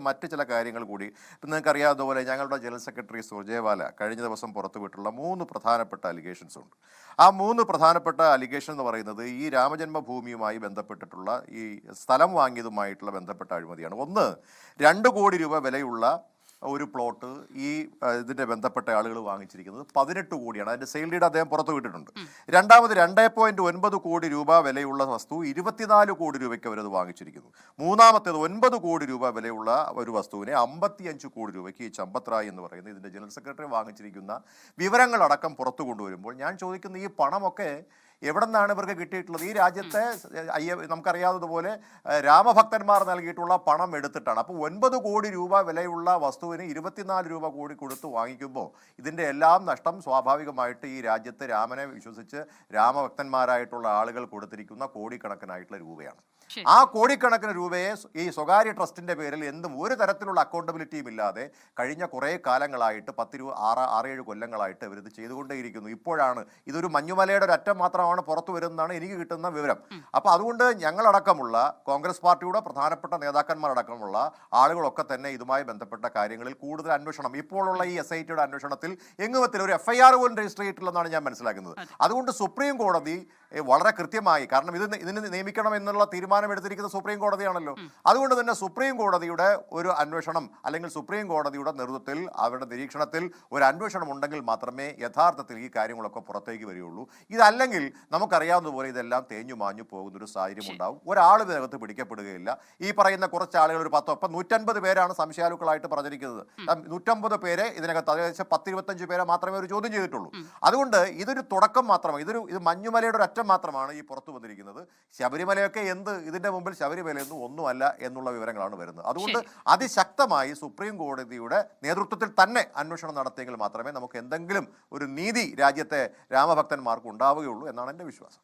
മറ്റ് ചില കാര്യങ്ങൾ കൂടി ഇപ്പം നിങ്ങൾക്കറിയാവുന്നതുപോലെ ഞങ്ങളുടെ ജനറൽ സെക്രട്ടറി സുർജേവാല കഴിഞ്ഞ ദിവസം പുറത്തുവിട്ടുള്ള 3 പ്രധാനപ്പെട്ട അലിഗേഷൻസ് ഉണ്ട്. ആ 3 പ്രധാനപ്പെട്ട അലിഗേഷൻ എന്ന് പറയുന്നത് ഈ രാമജന്മഭൂമിയുമായി ബന്ധപ്പെട്ടിട്ടുള്ള ഈ സ്ഥലം വാങ്ങിയതുമായിട്ടുള്ള ബന്ധപ്പെട്ട അഴിമതിയാണ്. ഒന്ന്, 2 കോടി രൂപ വിലയുള്ള ഒരു പ്ലോട്ട് ഈ ഇതിൻ്റെ ബന്ധപ്പെട്ട ആളുകൾ വാങ്ങിച്ചിരിക്കുന്നത് 18 കോടിയാണ്. അതിൻ്റെ സെയിൽ ഡീഡ് അദ്ദേഹം പുറത്തു വിട്ടിട്ടുണ്ട്. രണ്ടാമത് 2.9 കോടി രൂപ വിലയുള്ള വസ്തു 24 കോടി രൂപയ്ക്ക് അവരത് വാങ്ങിച്ചിരിക്കുന്നു. മൂന്നാമത്തേത് 9 കോടി രൂപ വിലയുള്ള ഒരു വസ്തുവിനെ 55 കോടി രൂപയ്ക്ക് ഈ ചമ്പത്രായ് എന്ന് പറയുന്ന ഇതിൻ്റെ ജനറൽ സെക്രട്ടറി വാങ്ങിച്ചിരിക്കുന്ന വിവരങ്ങളടക്കം പുറത്തു കൊണ്ടുവരുമ്പോൾ ഞാൻ ചോദിക്കുന്ന ഈ പണമൊക്കെ എവിടെ നിന്നാണ് ഇവർക്ക് കിട്ടിയിട്ടുള്ളത്? ഈ രാജ്യത്തെ നമുക്കറിയാവുന്നതുപോലെ രാമഭക്തന്മാർ നൽകിയിട്ടുള്ള പണം എടുത്തിട്ടാണ്. അപ്പോൾ 9 കോടി രൂപ വിലയുള്ള വസ്തുവിന് 24 രൂപ കൂടി കൊടുത്ത് വാങ്ങിക്കുമ്പോൾ ഇതിൻ്റെ എല്ലാം നഷ്ടം സ്വാഭാവികമായിട്ട് ഈ രാജ്യത്ത് രാമനെ വിശ്വസിച്ച് രാമഭക്തന്മാരായിട്ടുള്ള ആളുകൾ കൊടുത്തിരിക്കുന്ന കോടിക്കണക്കിനായിട്ടുള്ള രൂപയാണ്. ആ കോടിക്കണക്കിന് രൂപയെ ഈ സ്വകാര്യ ട്രസ്റ്റിൻ്റെ പേരിൽ എന്തും ഒരു തരത്തിലുള്ള അക്കൗണ്ടബിലിറ്റിയും ഇല്ലാതെ കഴിഞ്ഞ കുറേ കാലങ്ങളായിട്ട് 6-7 കൊല്ലങ്ങളായിട്ട് ഇവരിത് ചെയ്തുകൊണ്ടേയിരിക്കുന്നു. ഇപ്പോഴാണ് ഇതൊരു മഞ്ഞുമലയുടെ ഒരു അറ്റം മാത്രമാണ് പുറത്തു വരുന്നതാണ് എനിക്ക് കിട്ടുന്ന വിവരം. അപ്പോൾ അതുകൊണ്ട് ഞങ്ങളടക്കമുള്ള കോൺഗ്രസ് പാർട്ടിയുടെ പ്രധാനപ്പെട്ട നേതാക്കന്മാരടക്കമുള്ള ആളുകളൊക്കെ തന്നെ ഇതുമായി ബന്ധപ്പെട്ട കാര്യങ്ങളിൽ കൂടുതൽ അന്വേഷണം, ഇപ്പോഴുള്ള ഈ SITയുടെ അന്വേഷണത്തിൽ എങ്ങുമത്തിൽ ഒരു FIR പോലും രജിസ്റ്റർ ചെയ്തിട്ടില്ലെന്നാണ് ഞാൻ മനസ്സിലാക്കുന്നത്. അതുകൊണ്ട് സുപ്രീം കോടതി വളരെ കൃത്യമായി, കാരണം ഇതിന് നിയമിക്കണം എന്നുള്ള തീരുമാനമെടുത്തിരിക്കുന്നത് സുപ്രീം കോടതിയാണല്ലോ, അതുകൊണ്ട് തന്നെ സുപ്രീം കോടതിയുടെ ഒരു അന്വേഷണം അല്ലെങ്കിൽ സുപ്രീം കോടതിയുടെ നേതൃത്വത്തിൽ അവരുടെ നിരീക്ഷണത്തിൽ ഒരു അന്വേഷണം ഉണ്ടെങ്കിൽ മാത്രമേ യഥാർത്ഥത്തിൽ ഈ കാര്യങ്ങളൊക്കെ പുറത്തേക്ക് വരികയുള്ളൂ. ഇതല്ലെങ്കിൽ നമുക്കറിയാവുന്നതുപോലെ ഇതെല്ലാം തേഞ്ഞു മാഞ്ഞു പോകുന്നൊരു സാഹചര്യം ഉണ്ടാവും. ഒരാൾ ഇതിനകത്ത് പിടിക്കപ്പെടുകയില്ല. ഈ പറയുന്ന കുറച്ച് ആളുകൾ ഒരു 150 പേരാണ് സംശയാലുക്കളായിട്ട് പറഞ്ഞിരിക്കുന്നത്. 150 പേരെ ഇതിനകത്ത് ഏകദേശം 10-25 പേരെ മാത്രമേ ഒരു ചോദ്യം ചെയ്തിട്ടുള്ളൂ. അതുകൊണ്ട് ഇതൊരു തുടക്കം മാത്രമാണ്. ഇത് മഞ്ഞുമലയുടെ ഒരു അറ്റം മാത്രമാണ് ഈ പുറത്തു വന്നിരിക്കുന്നത്. ശബരിമലയൊക്കെ ഇതിന്റെ മുമ്പിൽ ശബരിമലയൊന്നും ഒന്നുമല്ല എന്നുള്ള വിവരങ്ങളാണ് വരുന്നത്. അതുകൊണ്ട് അതിശക്തമായി സുപ്രീം കോടതിയുടെ നേതൃത്വത്തിൽ തന്നെ അന്വേഷണം നടത്തിയെങ്കിൽ മാത്രമേ നമുക്ക് എന്തെങ്കിലും ഒരു നീതി രാജ്യത്തെ രാമഭക്തന്മാർക്ക് ഉണ്ടാവുകയുള്ളൂ എന്നാണ് എൻ്റെ വിശ്വാസം.